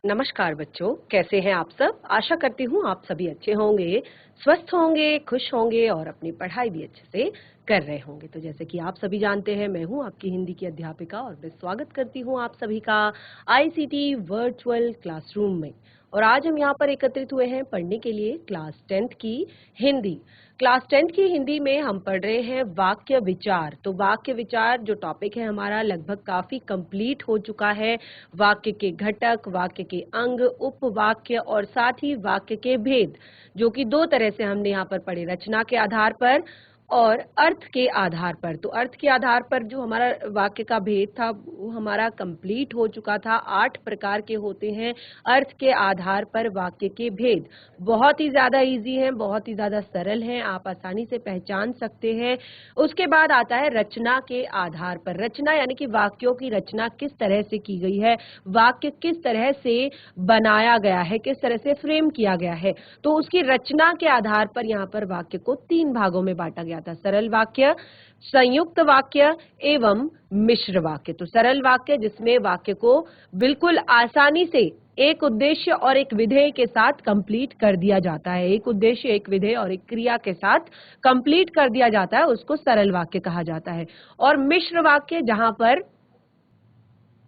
नमस्कार बच्चों, कैसे हैं आप सब। आशा करती हूँ आप सभी अच्छे होंगे, स्वस्थ होंगे, खुश होंगे और अपनी पढ़ाई भी अच्छे से कर रहे होंगे। तो जैसे कि आप सभी जानते हैं, मैं हूँ आपकी हिंदी की अध्यापिका और मैं स्वागत करती हूँ आप सभी का आईसीटी वर्चुअल क्लासरूम में। और आज हम यहाँ पर एकत्रित हुए हैं पढ़ने के लिए क्लास 10th की हिंदी। क्लास 10th की हिंदी में हम पढ़ रहे हैं वाक्य विचार। तो वाक्य विचार जो टॉपिक है हमारा लगभग काफी कंप्लीट हो चुका है। वाक्य के घटक, वाक्य के अंग, उपवाक्य और साथ ही वाक्य के भेद, जो कि दो तरह से हमने यहाँ पर पढ़े, रचना के आधार पर और अर्थ के आधार पर। तो अर्थ के आधार पर जो हमारा वाक्य का भेद था वो हमारा कंप्लीट हो चुका था। 8 प्रकार के होते हैं अर्थ के आधार पर वाक्य के भेद। बहुत ही ज्यादा इजी हैं, बहुत ही ज्यादा सरल हैं, आप आसानी से पहचान सकते हैं। उसके बाद आता है रचना के आधार पर। रचना यानी कि वाक्यों की रचना किस तरह से की गई है, वाक्य किस तरह से बनाया गया है, किस तरह से फ्रेम किया गया है। तो उसकी रचना के आधार पर यहाँ पर वाक्य को 3 भागों में बांटा गया था, सरल वाक्य, संयुक्त वाक्य एवं मिश्र वाक्य। तो सरल वाक्य जिसमें वाक्य को बिल्कुल आसानी से एक उद्देश्य और एक विधेय के साथ कंप्लीट कर दिया जाता है, एक उद्देश्य, एक विधेय और एक क्रिया के साथ कंप्लीट कर दिया जाता है, उसको सरल वाक्य कहा जाता है। और मिश्र वाक्य जहां पर,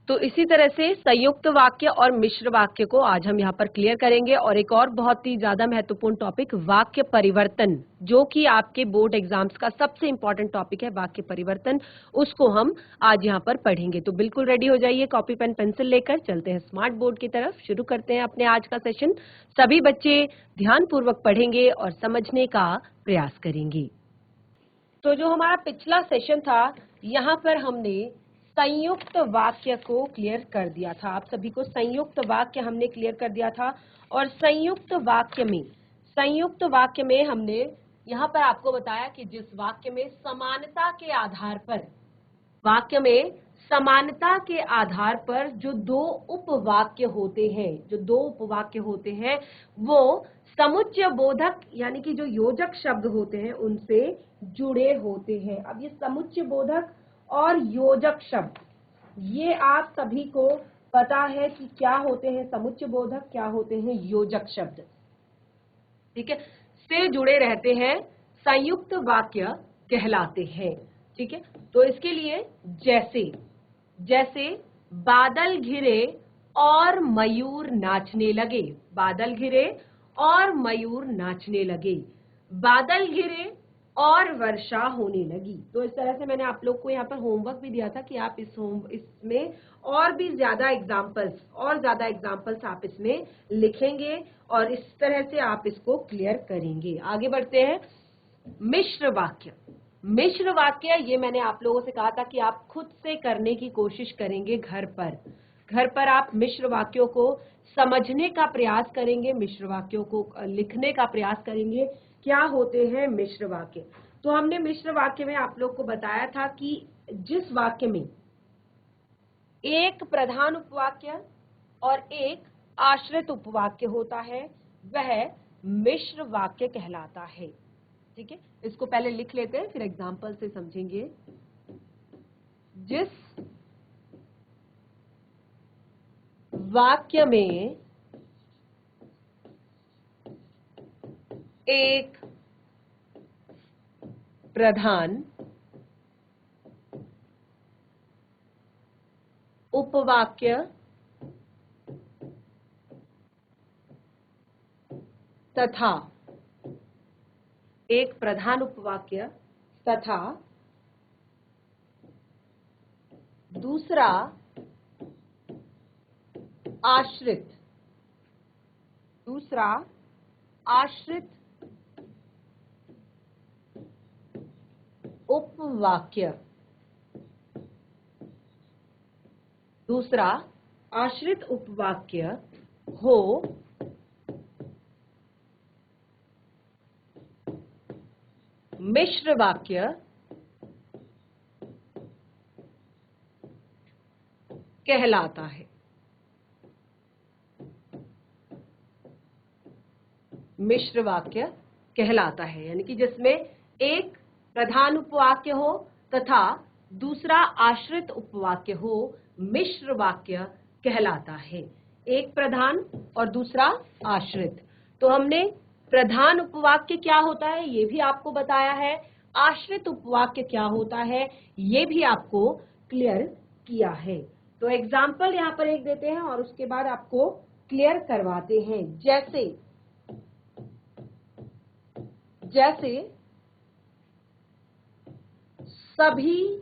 तो इसी तरह से संयुक्त वाक्य और मिश्र वाक्य को आज हम यहाँ पर क्लियर करेंगे। और एक और बहुत ही ज्यादा महत्वपूर्ण टॉपिक वाक्य परिवर्तन, जो कि आपके बोर्ड एग्जाम्स का सबसे इंपॉर्टेंट टॉपिक है, वाक्य परिवर्तन, उसको हम आज यहाँ पर पढ़ेंगे। तो बिल्कुल रेडी हो जाइए, कॉपी पेन पेंसिल लेकर चलते हैं स्मार्ट बोर्ड की तरफ। शुरू करते हैं अपने आज का सेशन। सभी बच्चे ध्यानपूर्वक पढ़ेंगे और समझने का प्रयास करेंगे। तो जो हमारा पिछला सेशन था, यहाँ पर हमने संयुक्त वाक्य को क्लियर कर दिया था। आप सभी को संयुक्त वाक्य हमने क्लियर कर दिया था। और संयुक्त वाक्य में हमने यहाँ पर आपको बताया कि जिस वाक्य में समानता के आधार पर, वाक्य में समानता के आधार पर जो दो उपवाक्य होते हैं, वो समुच्चय बोधक यानी कि जो योजक शब्द होते हैं उनसे जुड़े होते हैं। अब ये समुच्चय बोधक और योजक शब्द, ये आप सभी को पता है कि क्या होते हैं समुच्चय बोधक, क्या होते हैं योजक शब्द, ठीक है, से जुड़े रहते हैं, संयुक्त वाक्य कहलाते हैं। ठीक है, तो इसके लिए जैसे बादल घिरे और मयूर नाचने लगे, बादल घिरे और मयूर नाचने लगे, बादल घिरे और वर्षा होने लगी। तो इस तरह से मैंने आप लोग को यहाँ पर होमवर्क भी दिया था कि आप इसमें और भी ज्यादा एग्जाम्पल्स आप इसमें लिखेंगे और इस तरह से आप इसको क्लियर करेंगे। आगे बढ़ते हैं। मिश्र वाक्य ये मैंने आप लोगों से कहा था कि आप खुद से करने की कोशिश करेंगे, घर पर आप मिश्र वाक्यों को समझने का प्रयास करेंगे, मिश्र वाक्यों को लिखने का प्रयास करेंगे। क्या होते हैं मिश्र वाक्य? तो हमने मिश्र वाक्य में आप लोग को बताया था कि जिस वाक्य में एक प्रधान उपवाक्य और एक आश्रित उपवाक्य होता है वह मिश्र वाक्य कहलाता है। ठीक है, इसको पहले लिख लेते हैं फिर एग्जाम्पल से समझेंगे। जिस वाक्य में एक प्रधान उपवाक्य तथा दूसरा आश्रित उपवाक्य हो मिश्र वाक्य कहलाता है। मिश्र वाक्य कहलाता है यानी कि जिसमें एक प्रधान उपवाक्य हो तथा दूसरा आश्रित उपवाक्य हो, मिश्र वाक्य कहलाता है। एक प्रधान और दूसरा आश्रित। तो हमने प्रधान उपवाक्य क्या होता है ये भी आपको बताया है, आश्रित उपवाक्य क्या होता है ये भी आपको क्लियर किया है। तो एग्जाम्पल यहाँ पर एक देते हैं और उसके बाद आपको क्लियर करवाते हैं। जैसे सभी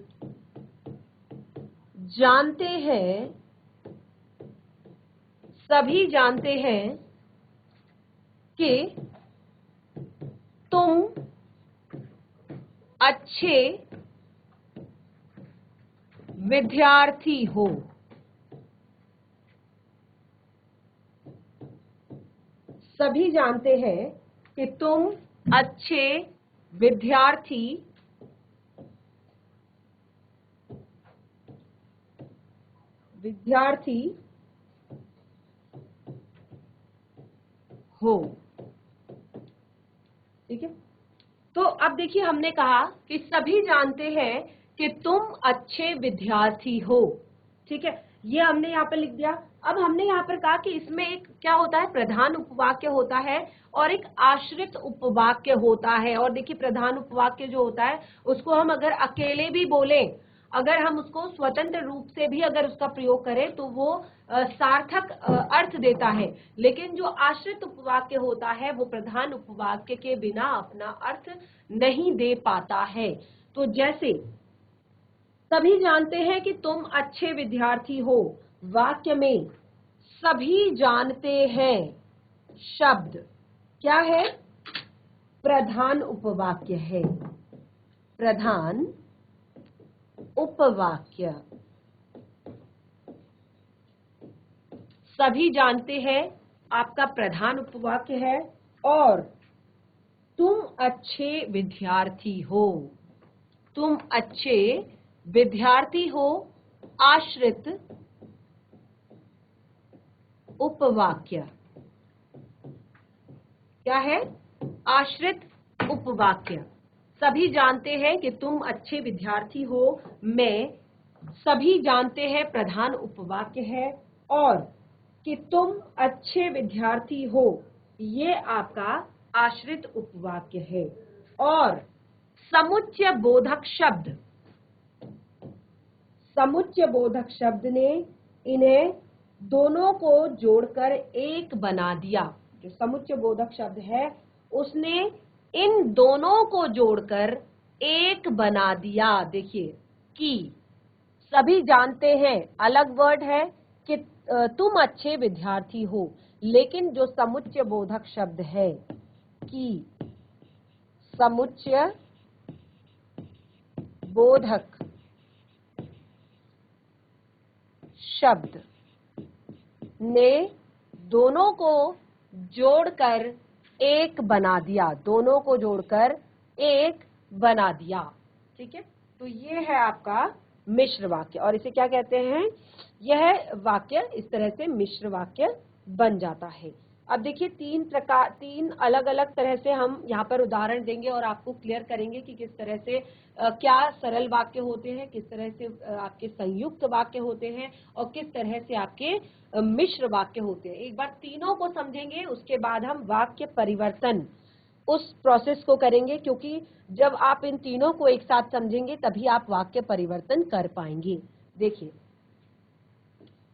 जानते हैं कि तुम अच्छे विद्यार्थी हो। सभी जानते हैं कि तुम अच्छे विद्यार्थी हो। ठीक है, तो अब देखिए हमने कहा कि सभी जानते हैं कि तुम अच्छे विद्यार्थी हो। ठीक है, ये हमने यहाँ पर लिख दिया। अब हमने यहाँ पर कहा कि इसमें एक क्या होता है, प्रधान उपवाक्य होता है और एक आश्रित उपवाक्य होता है। और देखिए प्रधान उपवाक्य जो होता है उसको हम अगर अकेले भी बोलें, अगर हम उसको स्वतंत्र रूप से भी अगर उसका प्रयोग करें तो वो सार्थक अर्थ देता है। लेकिन जो आश्रित उपवाक्य होता है वो प्रधान उपवाक्य के बिना अपना अर्थ नहीं दे पाता है। तो जैसे सभी जानते हैं कि तुम अच्छे विद्यार्थी हो, वाक्य में सभी जानते हैं शब्द क्या है, प्रधान उपवाक्य है। प्रधान उपवाक्य, सभी जानते हैं आपका प्रधान उपवाक्य है और तुम अच्छे विद्यार्थी हो, तुम अच्छे विद्यार्थी हो आश्रित उपवाक्य क्या है, आश्रित उपवाक्य। सभी जानते हैं कि तुम अच्छे विद्यार्थी हो में सभी जानते हैं प्रधान उपवाक्य है और कि तुम अच्छे विद्यार्थी हो ये आपका आश्रित उपवाक्य है। और समुच्चय बोधक शब्द ने इन्हें दोनों को जोड़कर एक बना दिया। जो समुच्चय बोधक शब्द है उसने इन दोनों को जोड़कर एक बना दिया। देखिए कि सभी जानते हैं अलग वर्ड है कि तुम अच्छे विद्यार्थी हो, लेकिन जो समुच्चय बोधक शब्द है कि समुच्चय बोधक शब्द ने दोनों को जोड़कर एक बना दिया, दोनों को जोड़कर एक बना दिया। ठीक है, तो ये है आपका मिश्र वाक्य और इसे क्या कहते हैं, यह वाक्य इस तरह से मिश्र वाक्य बन जाता है। अब देखिए तीन अलग अलग तरह से हम यहाँ पर उदाहरण देंगे और आपको क्लियर करेंगे कि किस तरह से क्या सरल वाक्य होते हैं, किस तरह से आपके संयुक्त वाक्य होते हैं और किस तरह से आपके मिश्र वाक्य होते हैं। एक बार तीनों को समझेंगे उसके बाद हम वाक्य परिवर्तन उस प्रोसेस को करेंगे, क्योंकि जब आप इन तीनों को एक साथ समझेंगे तभी आप वाक्य परिवर्तन कर पाएंगे। देखिए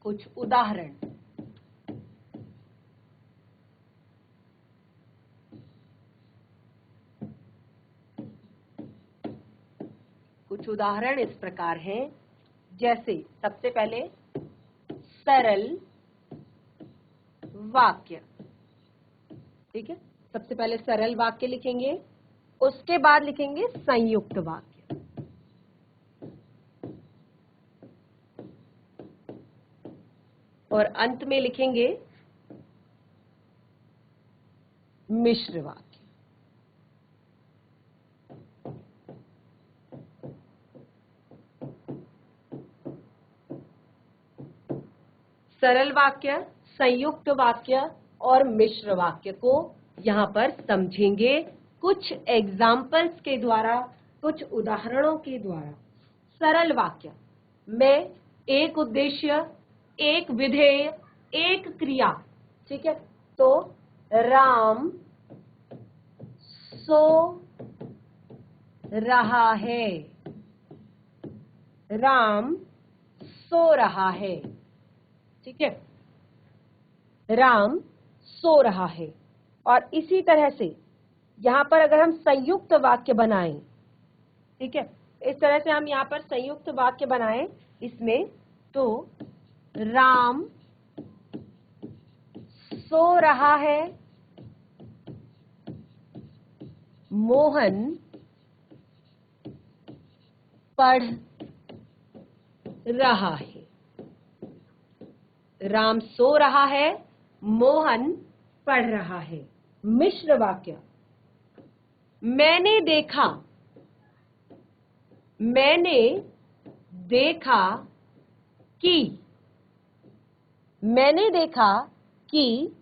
कुछ उदाहरण, इस प्रकार हैं। जैसे सबसे पहले सरल वाक्य, ठीक है, सबसे पहले सरल वाक्य लिखेंगे, उसके बाद लिखेंगे संयुक्त वाक्य, और अंत में लिखेंगे मिश्र वाक्य। सरल वाक्य, संयुक्त वाक्य और मिश्र वाक्य को यहाँ पर समझेंगे कुछ एग्जाम्पल्स के द्वारा, कुछ उदाहरणों के द्वारा। सरल वाक्य में एक उद्देश्य, एक विधेय एक क्रिया, ठीक है। तो राम सो रहा है, राम सो रहा है, ठीक है। राम सो रहा है। और इसी तरह से यहां पर अगर हम संयुक्त वाक्य बनाएं, ठीक है, इस तरह से हम यहां पर संयुक्त वाक्य बनाएं इसमें, तो राम सो रहा है, मोहन पढ़ रहा है। राम सो रहा है, मोहन पढ़ रहा है। मिश्र वाक्य, मैंने देखा, मैंने देखा कि, मैंने देखा कि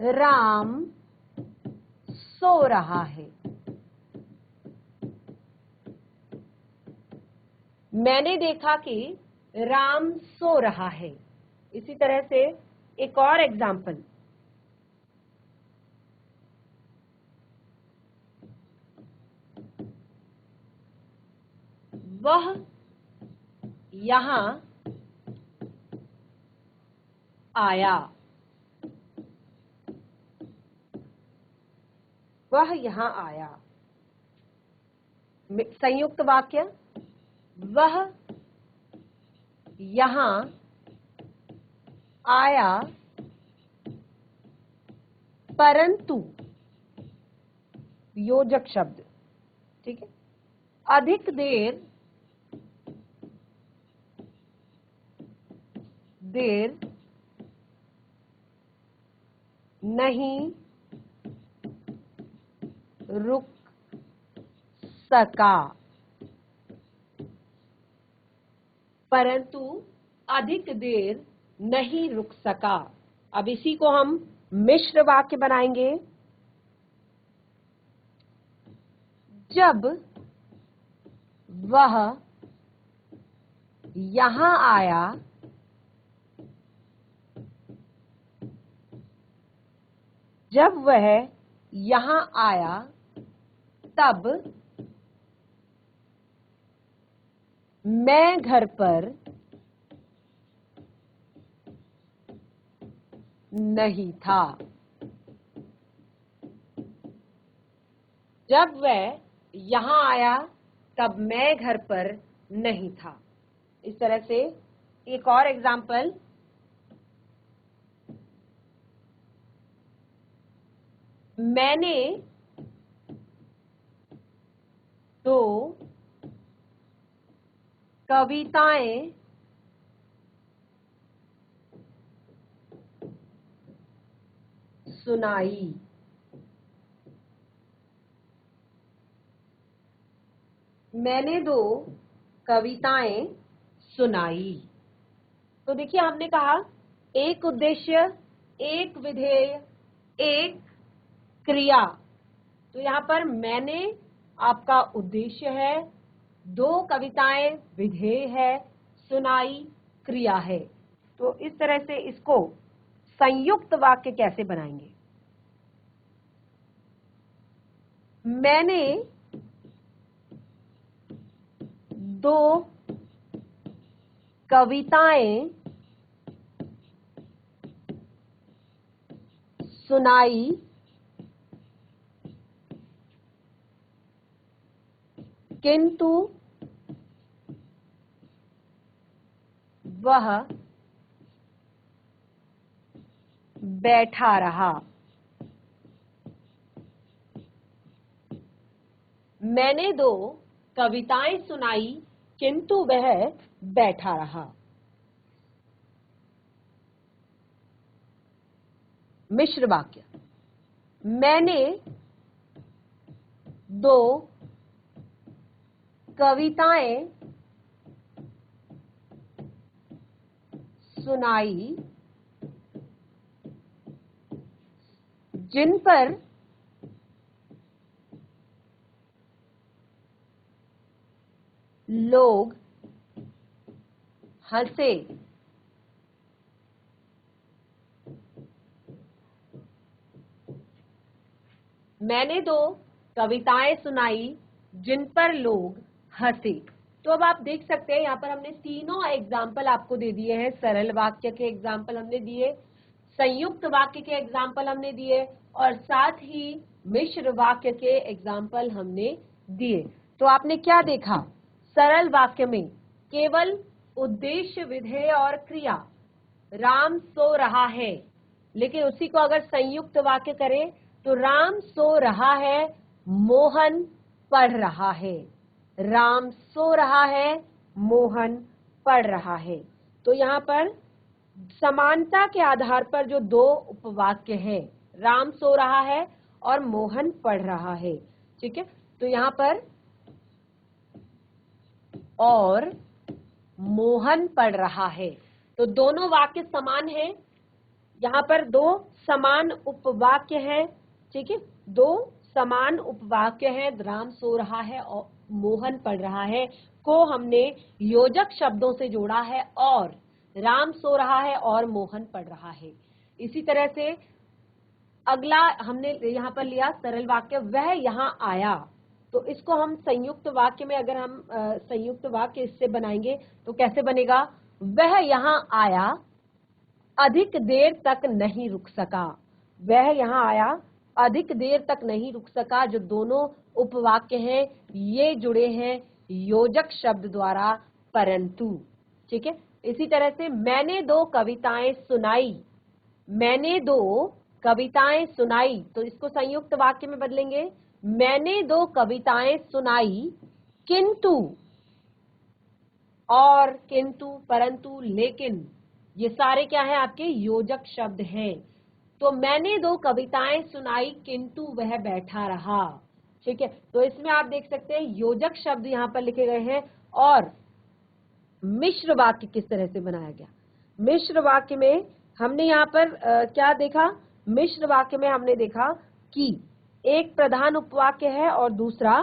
राम सो रहा है। मैंने देखा कि राम सो रहा है। इसी तरह से एक और एग्जाम्पल, वह यहां आया, वह यहां आया। संयुक्त वाक्य, वह यहां आया परंतु, योजक शब्द, ठीक है, अधिक देर नहीं रुक सका, परंतु अधिक देर नहीं रुक सका। अब इसी को हम मिश्र वाक्य बनाएंगे। जब वह यहां आया, जब वह यहां आया तब मैं घर पर नहीं था। जब वह यहां आया तब मैं घर पर नहीं था। इस तरह से एक और एग्जाम्पल, मैंने दो कविताएं सुनाई। मैंने दो कविताएं सुनाई। तो देखिए, हमने कहा एक उद्देश्य, एक विधेय, एक क्रिया। तो यहां पर मैंने आपका उद्देश्य है, दो कविताएं विधेय है, सुनाई क्रिया है। तो इस तरह से इसको संयुक्त वाक्य कैसे बनाएंगे? मैंने दो कविताएं सुनाई, किंतु वह बैठा रहा। मैंने दो कविताएं सुनाई किंतु वह बैठा रहा। मिश्र वाक्य, मैंने दो कविताएं सुनाई जिन पर लोग हंसे। मैंने दो कविताएं सुनाई जिन पर लोग हंसे। तो अब आप देख सकते हैं यहाँ पर हमने तीनों एग्जाम्पल आपको दे दिए हैं। सरल वाक्य के एग्जाम्पल हमने दिए, संयुक्त वाक्य के एग्जाम्पल हमने दिए और साथ ही मिश्र वाक्य के एग्जाम्पल हमने दिए। तो आपने क्या देखा, सरल वाक्य में केवल उद्देश्य, विधेय और क्रिया, राम सो रहा है। लेकिन उसी को अगर संयुक्त वाक्य करें तो राम सो रहा है, मोहन पढ़ रहा है। राम सो रहा है, मोहन पढ़ रहा है। तो यहाँ पर समानता के आधार पर जो दो उपवाक्य हैं, राम सो रहा है और मोहन पढ़ रहा है, ठीक है। तो यहाँ पर और मोहन पढ़ रहा है, तो दोनों वाक्य समान हैं। यहाँ पर दो समान उपवाक्य हैं, ठीक है, दो समान उपवाक्य हैं। राम सो रहा है और मोहन पढ़ रहा है को हमने योजक शब्दों से जोड़ा है और राम सो रहा है और मोहन पढ़ रहा है। इसी तरह से अगला हमने यहाँ पर लिया सरल वाक्य, वह यहाँ आया। तो इसको हम संयुक्त वाक्य में अगर हम संयुक्त वाक्य इससे बनाएंगे तो कैसे बनेगा, वह यहाँ आया, अधिक देर तक नहीं रुक सका। वह यहाँ आया, अधिक देर तक नहीं रुक सका। जो दोनों उपवाक्य हैं ये जुड़े हैं योजक शब्द द्वारा परंतु, ठीक है। इसी तरह से मैंने दो कविताएं सुनाई, मैंने दो कविताएं सुनाई, तो इसको संयुक्त वाक्य में बदलेंगे, मैंने दो कविताएं सुनाई किंतु, और किंतु, परंतु, लेकिन, ये सारे क्या है आपके योजक शब्द हैं। तो मैंने दो कविताएं सुनाई किंतु वह बैठा रहा, ठीक है। तो इसमें आप देख सकते हैं योजक शब्द यहाँ पर लिखे गए हैं। और मिश्र वाक्य किस तरह से बनाया गया, मिश्र वाक्य में हमने यहाँ पर क्या देखा, मिश्र वाक्य में हमने देखा कि एक प्रधान उपवाक्य है और दूसरा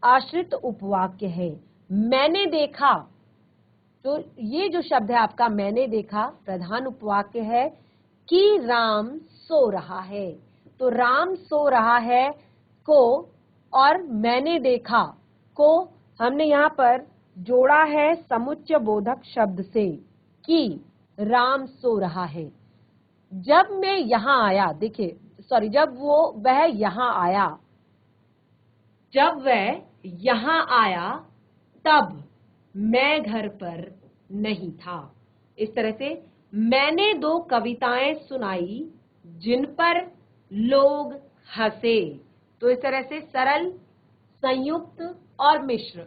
आश्रित उपवाक्य है। मैंने देखा, तो ये जो शब्द है आपका मैंने देखा, प्रधान उपवाक्य है कि राम सो रहा है। तो राम सो रहा है को और मैंने देखा को हमने यहाँ पर जोड़ा है समुच्चय बोधक शब्द से कि राम सो रहा है। जब मैं यहाँ आया, देखिए सॉरी, जब वह यहाँ आया, जब वह यहाँ आया तब मैं घर पर नहीं था। इस तरह से मैंने दो कविताएं सुनाई जिन पर लोग हंसे। तो इस तरह से सरल, संयुक्त और मिश्र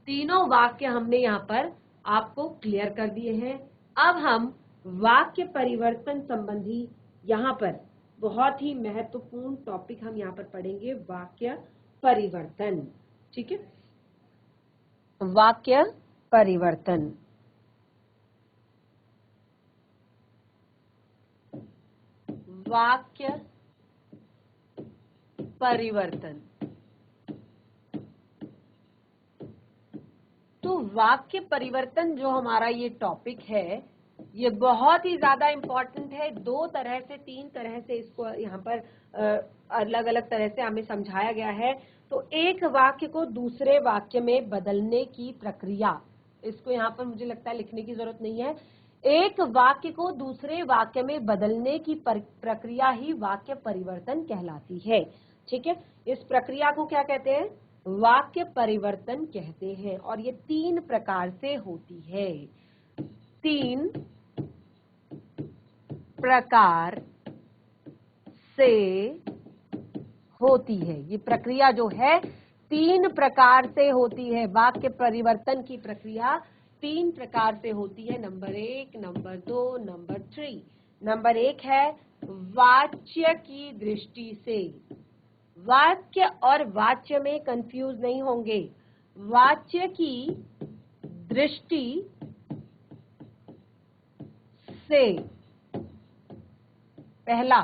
तीनों वाक्य हमने यहाँ पर आपको क्लियर कर दिए हैं। अब हम वाक्य परिवर्तन संबंधी यहाँ पर बहुत ही महत्वपूर्ण टॉपिक हम यहाँ पर पढ़ेंगे, वाक्य परिवर्तन, ठीक है। वाक्य परिवर्तन, वाक्य परिवर्तन। तो वाक्य परिवर्तन जो हमारा ये टॉपिक है ये बहुत ही ज्यादा इम्पोर्टेंट है। दो तरह से, तीन तरह से इसको यहाँ पर अलग अलग तरह से हमें समझाया गया है। तो एक वाक्य को दूसरे वाक्य में बदलने की प्रक्रिया, इसको यहाँ पर मुझे लगता है लिखने की जरूरत नहीं है। एक वाक्य को दूसरे वाक्य में बदलने की प्रक्रिया ही वाक्य परिवर्तन कहलाती है, ठीक है। इस प्रक्रिया को क्या कहते हैं, वाक्य परिवर्तन कहते हैं। और ये तीन प्रकार से होती है, तीन प्रकार से होती है। ये प्रक्रिया जो है तीन प्रकार से होती है। वाक्य परिवर्तन की प्रक्रिया तीन प्रकार से होती है। Number 1, number 2, number 3। नंबर 1 है वाच्य की दृष्टि से। वाक्य और वाच्य में कंफ्यूज नहीं होंगे। वाच्य की दृष्टि से पहला,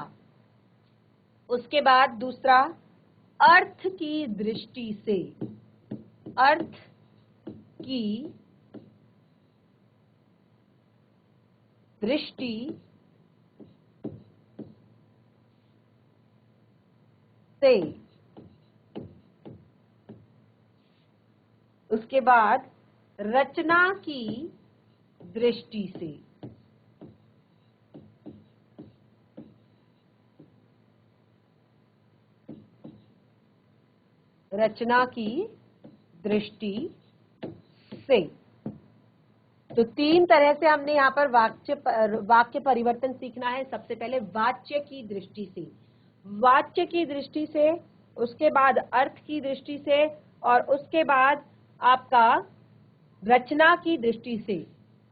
उसके बाद दूसरा अर्थ की दृष्टि से। अर्थ की दृष्टि से उसके बाद रचना की दृष्टि से, रचना की दृष्टि से। तो तीन तरह से हमने यहाँ पर वाक्य परिवर्तन सीखना है। सबसे पहले वाच्य की दृष्टि से, वाच्य की दृष्टि से, उसके बाद अर्थ की दृष्टि से, और उसके बाद आपका रचना की दृष्टि से।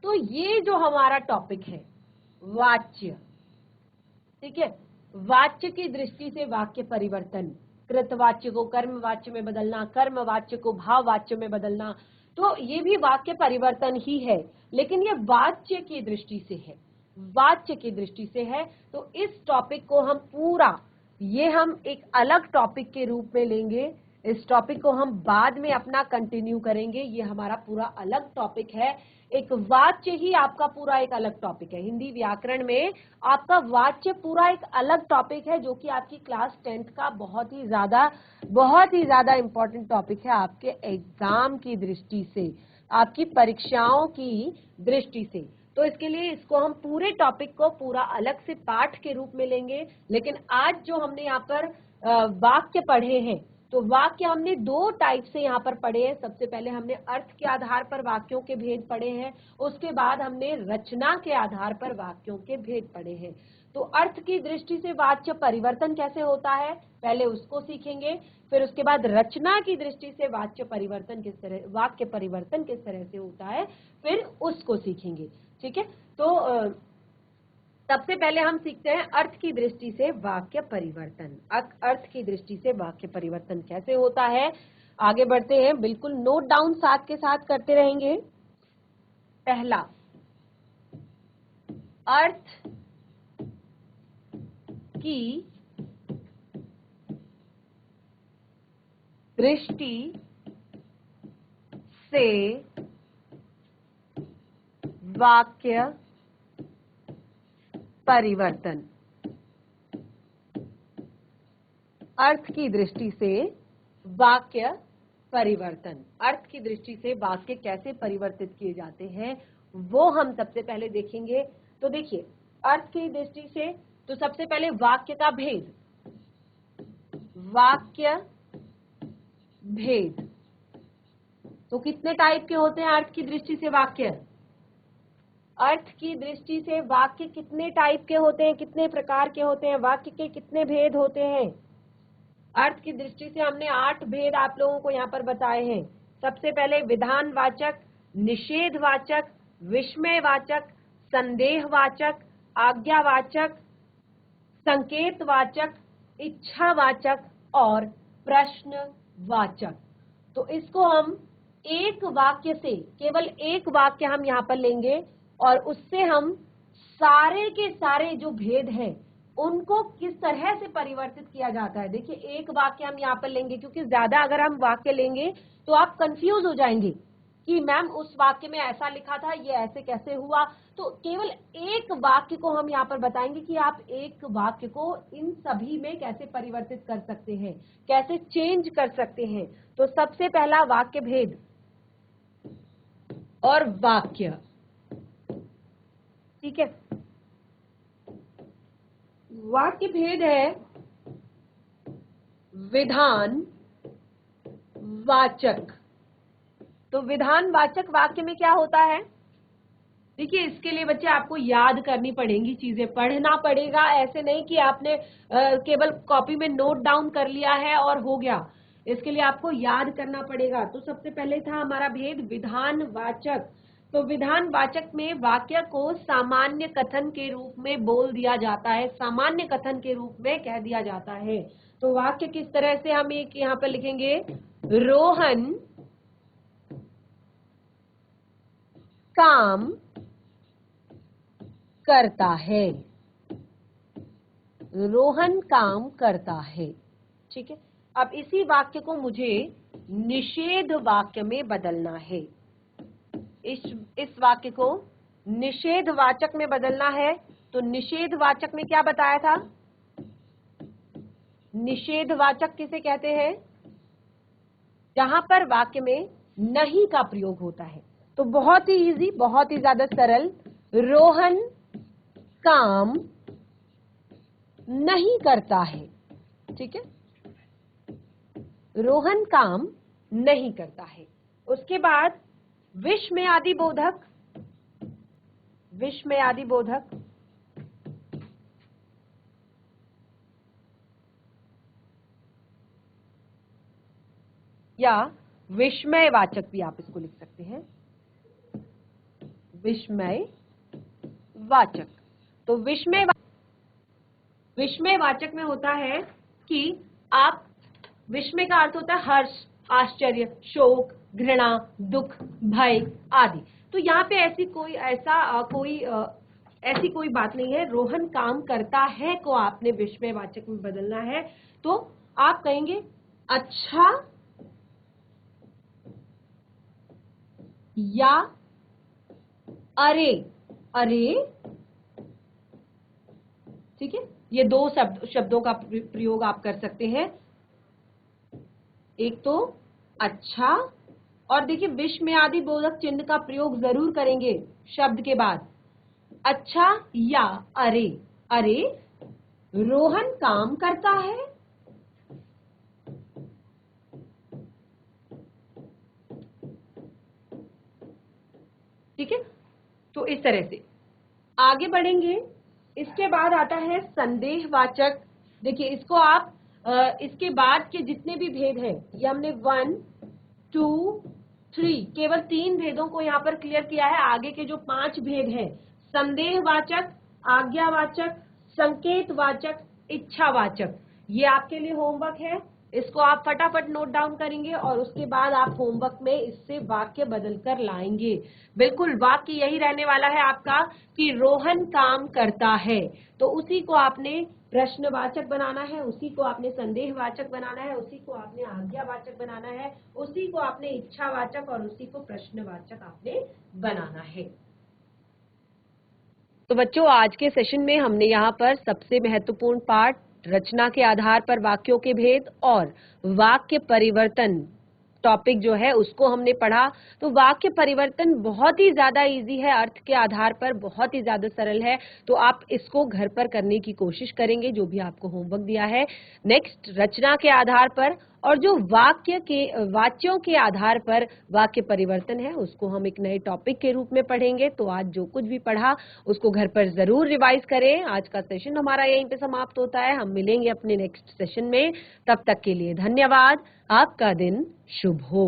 तो ये जो हमारा टॉपिक है वाच्य, ठीक है, वाच्य की दृष्टि से वाक्य परिवर्तन, कृतवाच्य को कर्मवाच्य में बदलना, कर्मवाच्य को भाववाच्य में बदलना, तो ये भी वाक्य परिवर्तन ही है, लेकिन ये वाच्य की दृष्टि से है, वाच्य की दृष्टि से है। तो इस टॉपिक को हम पूरा, ये हम एक अलग टॉपिक के रूप में लेंगे, इस टॉपिक को हम बाद में अपना कंटिन्यू करेंगे, ये हमारा पूरा अलग टॉपिक है। एक वाच्य ही आपका पूरा एक अलग टॉपिक है, हिंदी व्याकरण में आपका वाच्य पूरा एक अलग टॉपिक है, जो कि आपकी क्लास 10th का बहुत ही ज्यादा इंपॉर्टेंट टॉपिक है आपके एग्जाम की दृष्टि से, आपकी परीक्षाओं की दृष्टि से। तो इसके लिए इसको हम पूरे टॉपिक को पूरा अलग से पाठ के रूप में लेंगे। लेकिन आज जो हमने यहाँ पर वाक्य पढ़े हैं, तो वाक्य हमने दो टाइप से यहाँ पर पढ़े हैं। सबसे पहले हमने अर्थ के आधार पर वाक्यों के भेद पढ़े हैं, उसके बाद हमने रचना के आधार पर वाक्यों के भेद पढ़े हैं। तो अर्थ की दृष्टि से वाच्य परिवर्तन कैसे होता है, पहले उसको सीखेंगे, फिर उसके बाद रचना की दृष्टि से वाच्य परिवर्तन किस तरह, वाक्य परिवर्तन किस तरह से होता है, फिर उसको सीखेंगे। ठीक है, तो सबसे पहले हम सीखते हैं अर्थ की दृष्टि से वाक्य परिवर्तन। अर्थ की दृष्टि से वाक्य परिवर्तन कैसे होता है, आगे बढ़ते हैं, बिल्कुल नोट डाउन साथ के साथ करते रहेंगे। पहला, अर्थ की दृष्टि से वाक्य परिवर्तन, अर्थ की दृष्टि से वाक्य परिवर्तन, अर्थ की दृष्टि से वाक्य कैसे परिवर्तित किए जाते हैं वो हम सबसे पहले देखेंगे। तो देखिए, अर्थ की दृष्टि से तो सबसे पहले वाक्य का भेद, वाक्य भेद, तो कितने टाइप के होते हैं अर्थ की दृष्टि से वाक्य, अर्थ की दृष्टि से वाक्य कितने टाइप के होते हैं, कितने प्रकार के होते हैं, वाक्य के कितने भेद होते हैं। अर्थ की दृष्टि से हमने 8 भेद आप लोगों को यहाँ पर बताए हैं। सबसे पहले विधानवाचक, निषेधवाचक, विस्मयवाचक, संदेहवाचक, आज्ञावाचक, संकेतवाचक, इच्छावाचक और प्रश्नवाचक। तो इसको हम एक वाक्य से, केवल एक वाक्य हम यहाँ पर लेंगे और उससे हम सारे के सारे जो भेद हैं उनको किस तरह से परिवर्तित किया जाता है। देखिए, एक वाक्य हम यहाँ पर लेंगे, क्योंकि ज्यादा अगर हम वाक्य लेंगे तो आप कंफ्यूज हो जाएंगे कि मैम उस वाक्य में ऐसा लिखा था, ये ऐसे कैसे हुआ। तो केवल एक वाक्य को हम यहाँ पर बताएंगे कि आप एक वाक्य को इन सभी में कैसे परिवर्तित कर सकते हैं, कैसे चेंज कर सकते हैं। तो सबसे पहला वाक्य भेद और वाक्य, ठीक है, वाक्य भेद है विधान वाचक। तो विधान वाचक वाक्य में क्या होता है, देखिए इसके लिए बच्चे आपको याद करनी पड़ेंगी चीजें, पढ़ना पड़ेगा। ऐसे नहीं कि आपने केवल कॉपी में नोट डाउन कर लिया है और हो गया, इसके लिए आपको याद करना पड़ेगा। तो सबसे पहले था हमारा भेद विधान वाचक। तो विधान वाचक में वाक्य को सामान्य कथन के रूप में बोल दिया जाता है, सामान्य कथन के रूप में कह दिया जाता है। तो वाक्य किस तरह से हम एक यहाँ पर लिखेंगे, रोहन काम करता है, रोहन काम करता है। ठीक है, अब इसी वाक्य को मुझे निषेध वाक्य में बदलना है, इस वाक्य को निषेध वाचक में बदलना है। तो निषेध वाचक में क्या बताया था, निषेध वाचक किसे कहते हैं, जहां पर वाक्य में नहीं का प्रयोग होता है। तो बहुत ही इजी, बहुत ही ज्यादा सरल, रोहन काम नहीं करता है। ठीक है, रोहन काम नहीं करता है। उसके बाद विस्मयादि बोधक, विस्मयादि बोधक, या विस्मयवाचक भी आप इसको लिख सकते हैं, विस्मयवाचक। तो विस्मयवाचक में होता है कि आप, विस्मय का अर्थ होता है हर्ष, आश्चर्य, शोक, घृणा, दुख, भय आदि। तो यहाँ पे ऐसी कोई बात नहीं है। रोहन काम करता है को आपने विस्मयवाचक में बदलना है। तो आप कहेंगे अच्छा या अरे, अरे। ठीक है, ये दो शब्दों का प्रयोग आप कर सकते हैं। एक तो अच्छा, और देखिए विस्मयादि बोधक चिन्ह का प्रयोग जरूर करेंगे शब्द के बाद। अच्छा या अरे, अरे रोहन काम करता है। ठीक है, तो इस तरह से आगे बढ़ेंगे। इसके बाद आता है संदेहवाचक। देखिए इसको आप इसके बाद के जितने भी भेद हैं, ये हमने 1, 2, 3, केवल 3 भेदों को यहाँ पर क्लियर किया है। आगे के जो 5 भेद हैं, संदेहवाचक, आज्ञावाचक, संकेतवाचक, इच्छावाचक, ये आपके लिए होमवर्क है। इसको आप फटाफट नोट डाउन करेंगे और उसके बाद आप होमवर्क में इससे वाक्य बदल कर लाएंगे। बिल्कुल वाक्य यही रहने वाला है आपका कि रोहन काम करता है, तो उसी को आपने प्रश्नवाचक बनाना है, उसी को आपने संदेहवाचक बनाना है, उसी को आपने आज्ञावाचक बनाना है, उसी को आपने इच्छावाचक और उसी को प्रश्नवाचक आपने बनाना है। तो बच्चों, आज के सेशन में हमने यहाँ पर सबसे महत्वपूर्ण पार्ट, रचना के आधार पर वाक्यों के भेद और वाक्य परिवर्तन टॉपिक जो है उसको हमने पढ़ा। तो वाक्य परिवर्तन बहुत ही ज्यादा इजी है, अर्थ के आधार पर बहुत ही ज्यादा सरल है। तो आप इसको घर पर करने की कोशिश करेंगे जो भी आपको होमवर्क दिया है। नेक्स्ट, रचना के आधार पर और जो वाच्यों के आधार पर वाक्य परिवर्तन है उसको हम एक नए टॉपिक के रूप में पढ़ेंगे। तो आज जो कुछ भी पढ़ा उसको घर पर जरूर रिवाइज करें। आज का सेशन हमारा यहीं पे समाप्त होता है। हम मिलेंगे अपने नेक्स्ट सेशन में, तब तक के लिए धन्यवाद। आपका दिन शुभ हो।